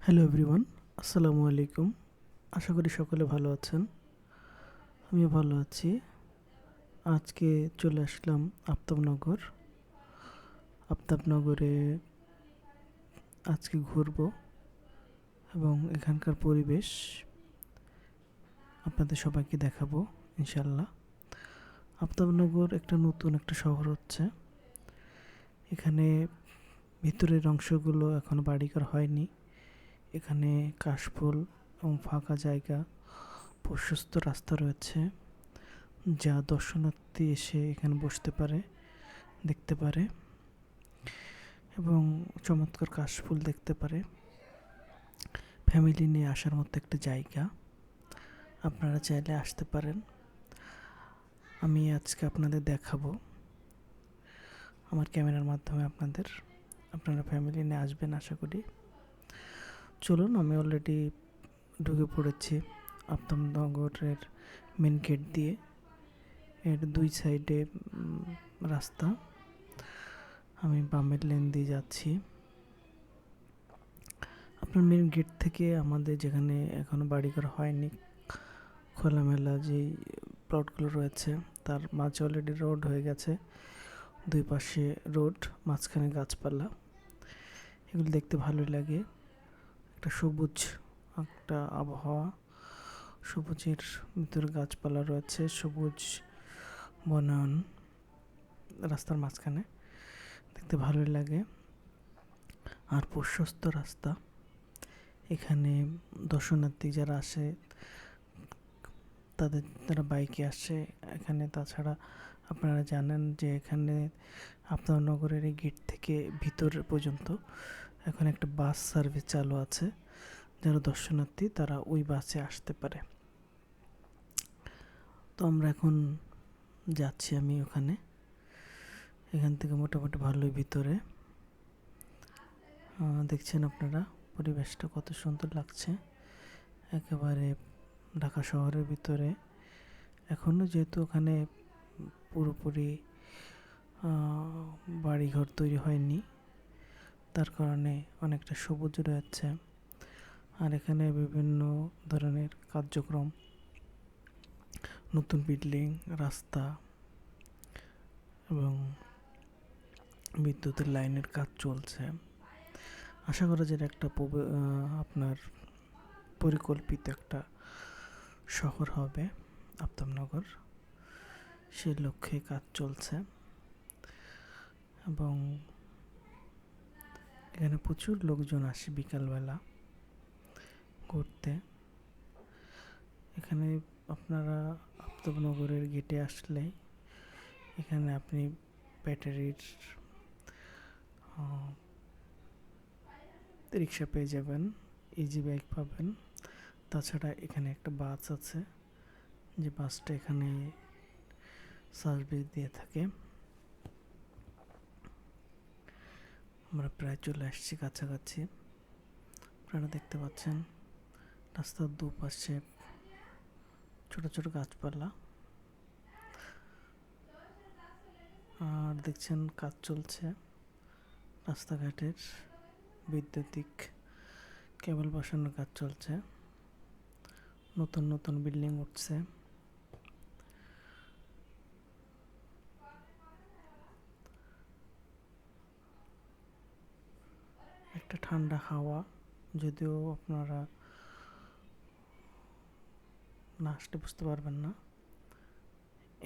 Hello everyone, আসসালামু আলাইকুম। আশা করি সকলে ভালো আছেন। আমিও ভালো আছি। আজকে চলে আসলাম আফতাবনগর। আফতাবনগরে আজকে ঘুরবো এবং এখানকার পরিবেশ আপনাদের সবাইকে দেখাবো ইনশাল্লাহ। আফতাবনগর নতুন একটা শহর হচ্ছে। এখানে ভিতরের অংশগুলো এখনো বাড়িঘর হয়নি। এখানে কাশফুল এবং ফাঁকা জায়গা, প্রশস্ত রাস্তা রয়েছে যা দর্শনার্থী এসে এখানে বসতে পারে, দেখতে পারে এবং চমৎকার কাশফুল দেখতে পারে। ফ্যামিলি নিয়ে আসার মতো একটা জায়গা, আপনারা চাইলে আসতে পারেন। আমি আজকে আপনাদের দেখাবো আমার ক্যামেরার মাধ্যমে আপনারা ফ্যামিলি নিয়ে আসবেন আশা করি। চলুন, আমি অলরেডি ঢুকে পড়েছি আফতাবনগরের মেন গেট দিয়ে। এর দুই সাইডে রাস্তা, আমি বামের লেন দিয়ে যাচ্ছি। আপনার মেন গেট থেকে আমাদের যেখানে এখনও বাড়িঘর হয়নি, খোলামেলা যেই প্লটগুলো রয়েছে তার মাঝে অলরেডি রোড হয়ে গেছে। দুই পাশে রোড, মাঝখানে গাছপালা, এগুলো দেখতে ভালোই লাগে। একটা সবুজ একটা আবহাওয়া, সবুজের ভিতরে গাছপালা রয়েছে, সবুজ বনায়ন রাস্তার মাঝখানে, দেখতে ভালোই লাগে। আর প্রশস্ত রাস্তা, এখানে দর্শনার্থী যারা আসে তারা বাইকে আসে এখানে। তাছাড়া আপনারা জানেন যে এখানে আফতাবনগরের এই গেট থেকে ভিতর পর্যন্ত এখন একটা বাস সার্ভিস চালু আছে। যারা দর্শনার্থী তারা ওই বাসে আসতে পারে। তো আমরা এখন যাচ্ছি আমি ওখানে। এখান থেকে মোটামুটি ভালোই ভিতরে, দেখছেন আপনারা পরিবেশটা কত সুন্দর লাগছে। একেবারে ঢাকা শহরের ভিতরে। এখনও যেহেতু ওখানে পুরোপুরি বাড়িঘর তৈরি হয়নি, তার কারণে অনেকটা সবুজ রয়েছে। আর এখানে বিভিন্ন ধরনের কার্যক্রম, নতুন বিল্ডিং, রাস্তা এবং বিদ্যুতের লাইনের কাজ চলছে। আশা করা যায় একটা আপনার পরিকল্পিত একটা শহর হবে আফতাবনগর, সেই লক্ষ্যে কাজ চলছে। এবং এখানে প্রচুর লোকজন আসে বিকালবেলা ঘুরতে। এখানে আপনারা আফতাবনগরের গেটে আসলে এখানে আপনি ব্যাটারির রিক্সা পেয়ে যাবেন, ইজি বাইক পাবেন। তাছাড়া এখানে একটা বাস আছে, যে বাসটা এখানে সার্ভিস দিয়ে থাকে। আমরা প্রায় চলে আসছি কাছাকাছি। আপনারা দেখতে পাচ্ছেন রাস্তার দুপাশে ছোট ছোট গাছপালা, আর দেখছেন কাজ চলছে রাস্তাঘাটের। বৈদ্যুতিক কেবল বসানোর কাজ চলছে, নতুন নতুন বিল্ডিং উঠছে। একটা ঠান্ডা হাওয়া, যদিও আপনারা না আসলে বুঝতে পারবেন না।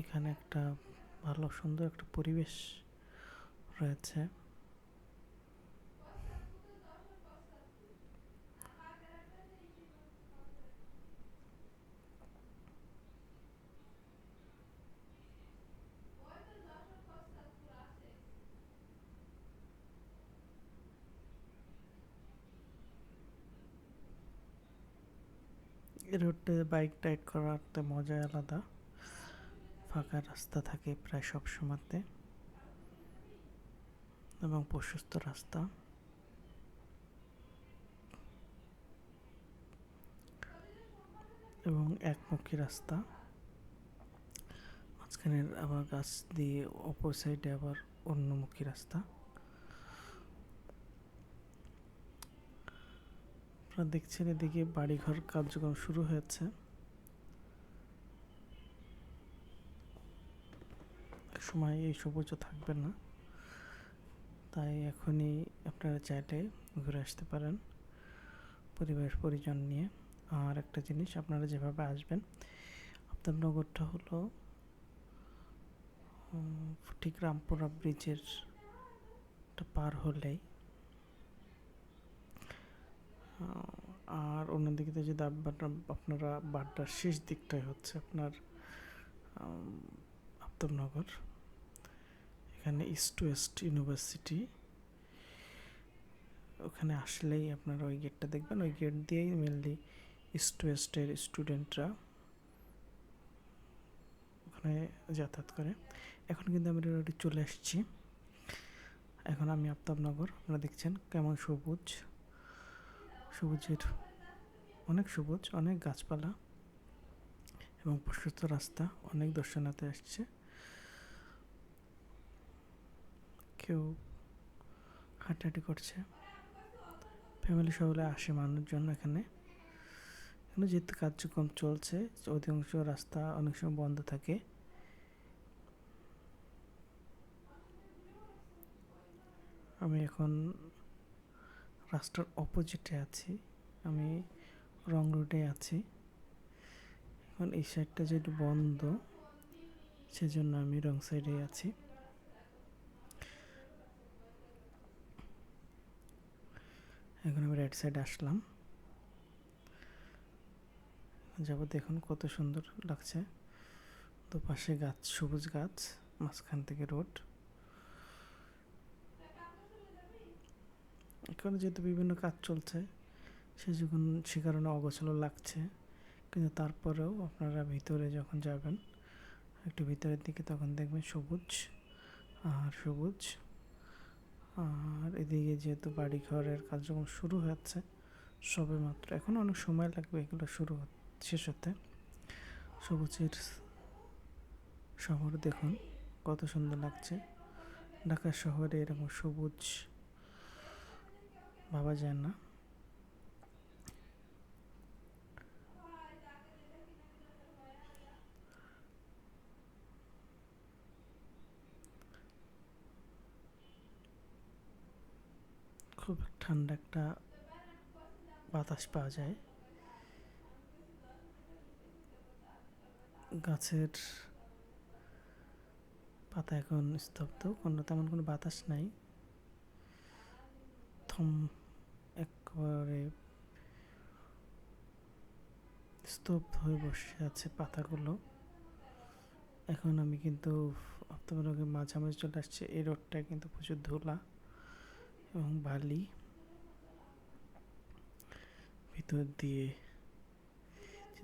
এখানে একটা ভালো সুন্দর একটা পরিবেশ রয়েছে। এই রোডে বাইক রাইড করাতে মজাই আলাদা। ফাঁকা রাস্তা থাকে প্রায় সব সময়তে এবং প্রশস্ত রাস্তা। এবং একমুখী রাস্তা, মাঝখানের আবার গাছ দিয়ে অপর সাইডে আবার অন্যমুখী রাস্তা। আপনারা দেখছেন এদিকে বাড়িঘর কার্যক্রম শুরু হয়েছে। সময় এই সবুজ থাকবে না, তাই এখনই আপনারা চাইলে ঘুরে আসতে পারেন পরিবার পরিজন নিয়ে। আর একটা জিনিস, আপনারা যেভাবে আসবেন, আফতাবনগরটা হলো ঠিক রামপুরা ব্রিজের পার হলেই, আর অন্যদিকে যদি আপনারা বাড্ডার শেষ দিকটাই হচ্ছে আপনার আফতাবনগর। এখানে ইস্ট ওয়েস্ট ইউনিভার্সিটি, ওখানে আসলেই আপনারা ওই গেটটা দেখবেন। ওই গেট দিয়েই মেনলি ইস্ট ওয়েস্টের স্টুডেন্টরা ওখানে যাতায়াত করে। এখন কিন্তু আমরা অলরেডি চলে আসছি। এখন আমি আফতাবনগর, আপনারা দেখছেন কেমন সবুজ, সবুজের অনেক সবুজ, অনেক গাছপালা এবং প্রশস্ত রাস্তা। অনেক দর্শনার্থী আসছে, কেউ হাঁটাহাঁটি করছে, ফ্যামিলি সবাই আসে মানুষজন এখানে। যেহেতু কার্যক্রম চলছে, অধিকাংশ রাস্তা অনেক সময় বন্ধ থাকে। আমি এখন রাস্তার অপোজিটে আছি, আমি রং রোডে আছি। এখন এই সাইডটা যেহেতু বন্ধ, সেজন্য আমি রং সাইডে আছি। এখন আমি রাইট সাইডে আসলাম, যাবো। দেখুন কত সুন্দর লাগছে, দুপাশে গাছ, সবুজ গাছ, মাঝখান থেকে রোড। এখন যেহেতু বিভিন্ন কাজ চলছে, সে কারণে অগোছালো লাগছে, কিন্তু তারপরেও আপনারা ভিতরে যখন যাবেন, একটু ভিতরের দিকে, তখন দেখবেন সবুজ আর সবুজ। আর এদিকে যেহেতু বাড়ি ঘরের কার্যক্রম শুরু হচ্ছে সবে মাত্র, এখন অনেক সময় লাগবে এগুলো শেষ হতে। সবুজের শহর দেখুন কত সুন্দর লাগছে। ঢাকা শহরে এরকম সবুজ ভাবা যায় না। খুব ঠান্ডা একটা বাতাস পাওয়া যায়, গাছের পাতা এখন স্তব্ধ, তেমন কোনো বাতাস নাই, একেবারে স্তব্ধ হয়ে বসে আছে পাতাগুলো। এখন আমি কিন্তু আপনাদের মাঝামাঝি চলে আসছে। এই রোডটায় কিন্তু প্রচুর ধুলা এবং বালি, ভিতর দিয়ে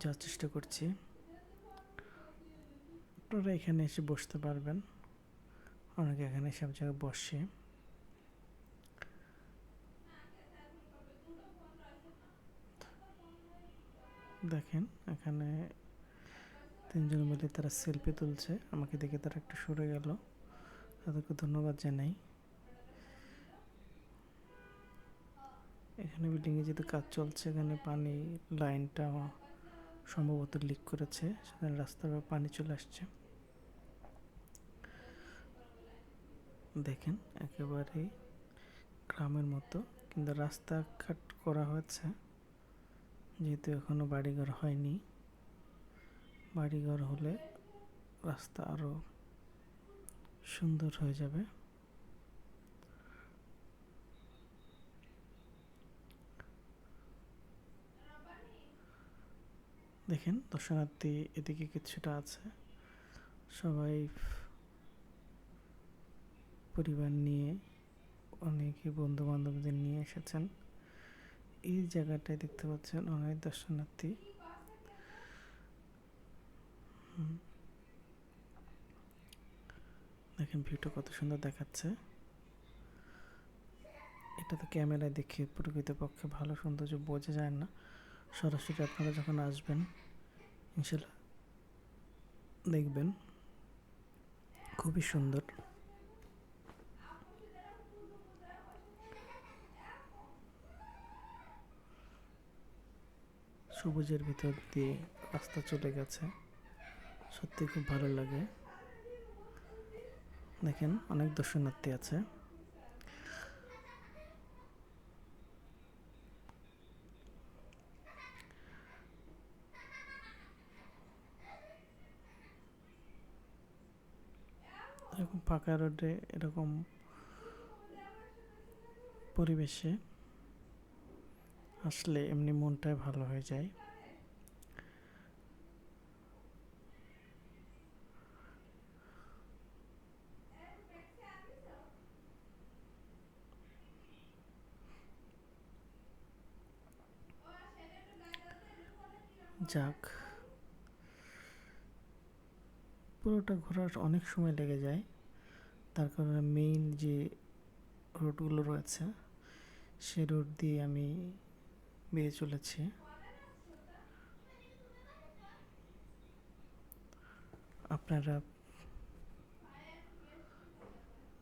যাওয়ার চেষ্টা করছি। আপনারা এখানে এসে বসতে পারবেন, অনেকে এখানে সব জায়গায় বসে। দেখেন এখানে তিনজন মিলে তারা সেলফি তুলছে, আমাকে দেখে তারা একটু সরে গেল, তাদেরকে ধন্যবাদ জানাই। এখানে বিল্ডিংয়ে যেহেতু কাজ চলছে, এখানে পানি লাইনটা সম্ভবত লিক করেছে, সেখানে রাস্তার পানি চলে আসছে। দেখেন একেবারে গ্রামের মতো, কিন্তু রাস্তাঘাট করা হয়েছে, যেহেতু এখনো বাড়িঘর হয়নি। বাড়িঘর হলে রাস্তা আরো সুন্দর হয়ে যাবে। দেখেন দর্শনার্থী এদিকে কিছুটা আছে, সবাই পরিবার নিয়ে, অনেকে বন্ধু বান্ধবদের নিয়ে এসেছেন। এই জায়গাটায় দেখতে পাচ্ছেন অনেক দর্শনার্থী। দেখেন ভিউটা কত সুন্দর দেখাচ্ছে। এটা তো ক্যামেরায় দেখে প্রকৃতপক্ষে ভালো সৌন্দর্য বোঝা যায় না, সরাসরি আপনারা যখন আসবেন ইনশাল্লাহ দেখবেন খুবই সুন্দর। সবুজের ভিতর দিয়ে রাস্তা চলে গেছে, সত্যি খুব ভালো লাগে। দেখেন অনেক দর্শনার্থী আছে। এরকম ফাঁকা রোডে এরকম পরিবেশে আসলে এমনি মনটাই ভালো হয়ে যায়। যাক, পুরোটা ঘোরার অনেক সময় লেগে যায়, তার কারণে মেইন যে রোডগুলো রয়েছে সে রোড দিয়ে আমি বেয়ে চলেছি। আপনারা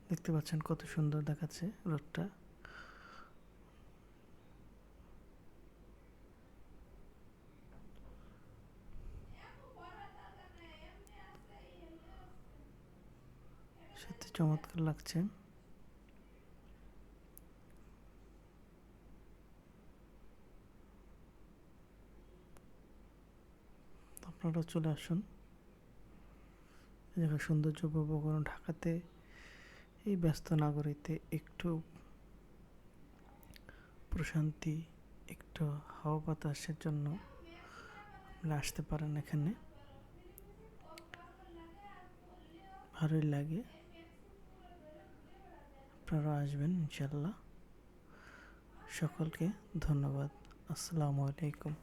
দেখতে পাচ্ছেন কত সুন্দর দেখাচ্ছে রোডটা। সত্যি চমৎকার লাগছে। আপনারা চলে আসুন, এই জায়গার সৌন্দর্য উপভোগ করুন। ঢাকাতে এই ব্যস্ত নগরীতে একটু প্রশান্তি, একটু হাওয়া বাতাসের জন্য আপনারা আসতে পারেন এখানে, ভালোই লাগে। আপনারা আসবেন ইনশাল্লাহ। সকলকে ধন্যবাদ। আসসালামু আলাইকুম।